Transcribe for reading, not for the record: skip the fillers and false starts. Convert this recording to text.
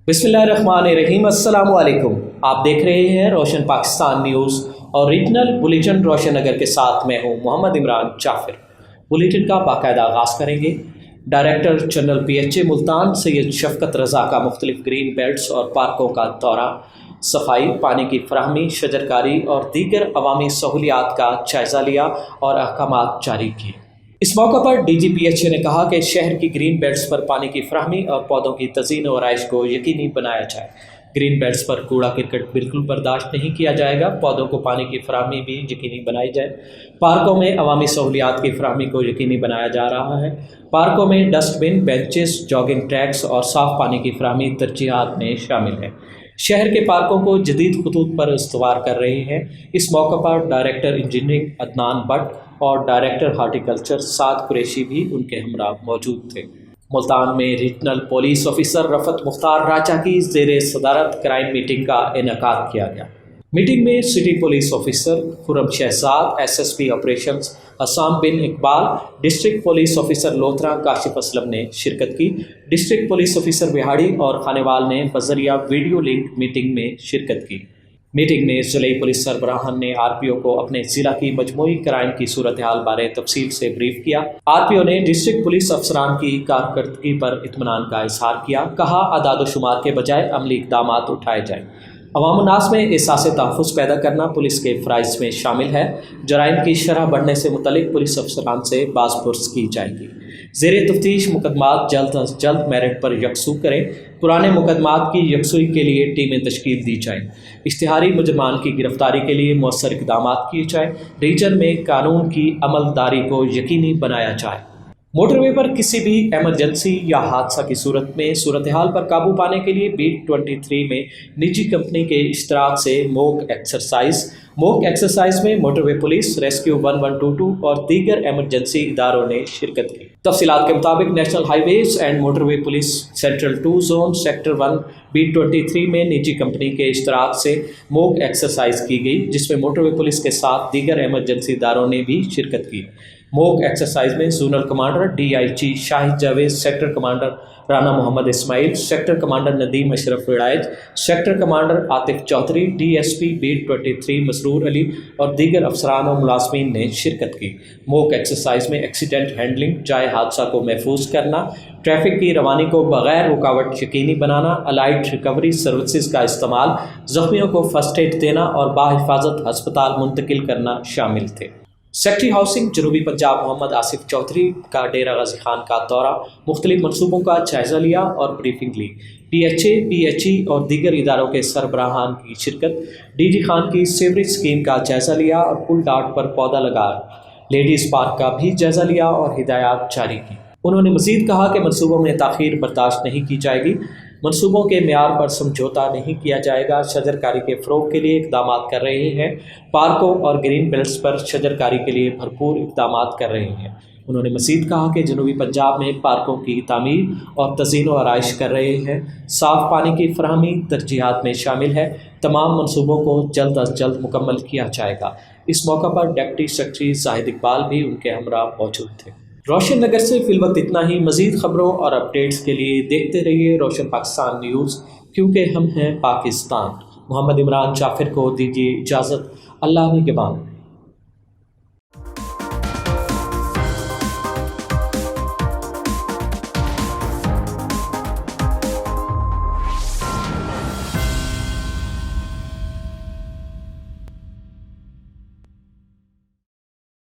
बिस्मिल्लाहिर्रहमानिर्रहीम। अस्सलाम वालेकुम। आप देख रहे हैं रोशन पाकिस्तान न्यूज़ और रीजनल बुलेटिन रोशन नगर के साथ मैं हूं मोहम्मद इमरान जाफिर। बुलेटिन का बाकायदा आगाज़ करेंगे। Director general PHA Multan Syed Shafqat Raza का मुख्तलिफ ग्रीन बेल्ट्स और पार्कों का दौरा, सफाई, पानी की फराहमी, शजरकारी और दीगर अवामी सहूलियात का जायज़ा लिया और अहकामात जारी किए। इस मौका पर DG PHA ने कहा कि शहर की ग्रीन बेल्ट्स पर पानी की फराहमी और पौधों की तज़ीन और आइश को यकीनी बनाया जाए। ग्रीन बेल्ट्स पर कूड़ा करकट बिल्कुल बर्दाश्त नहीं किया जाएगा। पौधों को पानी की फराहमी भी यकीनी बनाई जाए। पार्कों में अवामी सहूलियात की फराहमी को यकीनी बनाया जा रहा है। पार्कों में डस्टबिन, बेंचेस, जॉगिंग ट्रैक्स और साफ़ पानी की फराहमी तरजीहात में शामिल है। शहर के पार्कों को जदीद खतूत पर इस्तवार कर रहे हैं। इस मौका पर डायरेक्टर इंजीनियरिंग अदनान भट्ट और डायरेक्टर हार्टिकल्चर साद कुरैशी भी उनके हमरा मौजूद थे। मुल्तान में regional police officer Rafat Mukhtar Raja की ज़ेर सदारत क्राइम मीटिंग का इनेकाद किया गया। मीटिंग में city police officer Khurram Shahzad, SSP operations Asam bin Iqbal, district police officer Lodhran Kashif Aslam ने शिरकत की। डिस्ट्रिक्ट पुलिस ऑफिसर बिहाड़ी और खानेवाल ने बजरिया वीडियो लिंक मीटिंग में शिरकत की। मीटिंग में ज़िले पुलिस सरबराहान ने RPO को अपने ज़िला की मजमूई क्राइम की सूरत हाल बारे तफसील से ब्रीफ किया। RPO ने डिस्ट्रिक्ट पुलिस अफसरान की कारकर्दगी पर इत्मीनान का इजहार किया। कहा, अदाद शुमार के बजाय अमली इक़दामात उठाए जाएँ। अवाम-उन्नास में एहसास तहफ़्फ़ुज़ पैदा करना पुलिस के फ़राइज़ में शामिल है। जराइम की शरह बढ़ने से मुतल्लिक़ पुलिस अफसरान से बाज़पुरस की जाएगी। ज़ेरे तफ्तीश मुकदमात जल्द अज जल्द मेरिट पर यकसू करें। पुराने मुकदमात की यकसुई के लिए टीमें तश्कील दी जाएँ। इश्तिहारी मुजरमान की गिरफ्तारी के लिए मौसर इक़दामात किए जाएँ। रीजन में कानून की अमलदारी को यकीनी बनाया जाए। मोटरवे पर किसी भी एमरजेंसी या हादसा की सूरत में सूरत हाल पर काबू पाने के लिए बीट 23 में निजी कंपनी के इश्तराक से मॉक एक्सरसाइज में मोटरवे पुलिस, रेस्क्यू 1122 और दीगर एमरजेंसी इदारों ने शिरकत की। तफसीलात के मुताबिक national highways and motorway police central 2 zone sector 1 beat 23 में निजी कंपनी के इश्तराक से मॉक एक्सरसाइज की गई, जिसमें मोटरवे पुलिस के साथ दीगर एमरजेंसी इदारों ने भी शिरकत की। मॉक एक्सरसाइज में zonal commander DIG Shahid Javed, sector commander Rana Mohammad Ismail, sector commander Nadeem Ashraf विड़ाइज, sector commander Atif Chaudhry, DSP beat 23 Masroor Ali और दीगर अफसरान और मुलाजमीन ने शिरकत की। मॉक एक्सरसाइज में एक्सीडेंट हैंडलिंग, जाए हादसा को महफूज करना, ट्रैफिक की रवानी को बगैर रुकावट यकीनी बनाना, अलाइड रिकवरी सर्विसेज का इस्तेमाल, जख्मियों को फर्स्ट एड देना और बाहिफाजत हस्पताल मुंतकिल करना शामिल थे। सेक्रेटरी हाउसिंग जनूबी पंजाब मोहम्मद आसिफ चौधरी का डेरा गाजी खान का दौरा, मुख्तलिफ मनसूबों का जायज़ा लिया और ब्रीफिंग ली। PHA, PHE और दीगर इदारों के सरबराहान की शिरकत। DG खान की सीवरेज स्कीम का जायज़ा लिया और पुल डाट पर पौधा लगाया। लेडीज़ पार्क का भी जायज़ा लिया और हिदायत जारी की। उन्होंने मज़ीद कहा कि मनसूबों में ताख़ीर बर्दाश्त नहीं की जाएगी। मनसूबों के मेयार पर समझौता नहीं किया जाएगा। शजरकारी के फ़रोग़ के लिए इक़दामात कर रहे हैं। पार्कों और ग्रीन बेल्ट्स पर शजरकारी के लिए भरपूर इक़दामात कर रहे हैं। उन्होंने मज़ीद कहा कि जनूबी पंजाब में पार्कों की तामीर और तज़ीन और आइश कर रहे हैं। साफ़ पानी की फराहमी तरजीहात में शामिल है। तमाम मनसूबों को जल्द अज जल्द मुकम्मल किया जाएगा। इस मौका पर डिप्टी सेक्रेटरी जाहिद इकबाल भी उनके हमरा मौजूद थे। रोशन नगर से फिलवक्त इतना ही। मज़ीद ख़बरों और अपडेट्स के लिए देखते रहिए रोशन पाकिस्तान न्यूज़, क्योंकि हम हैं पाकिस्तान। मोहम्मद इमरान जाफिर को दीजिए इजाज़त। अल्लाह निगहबान।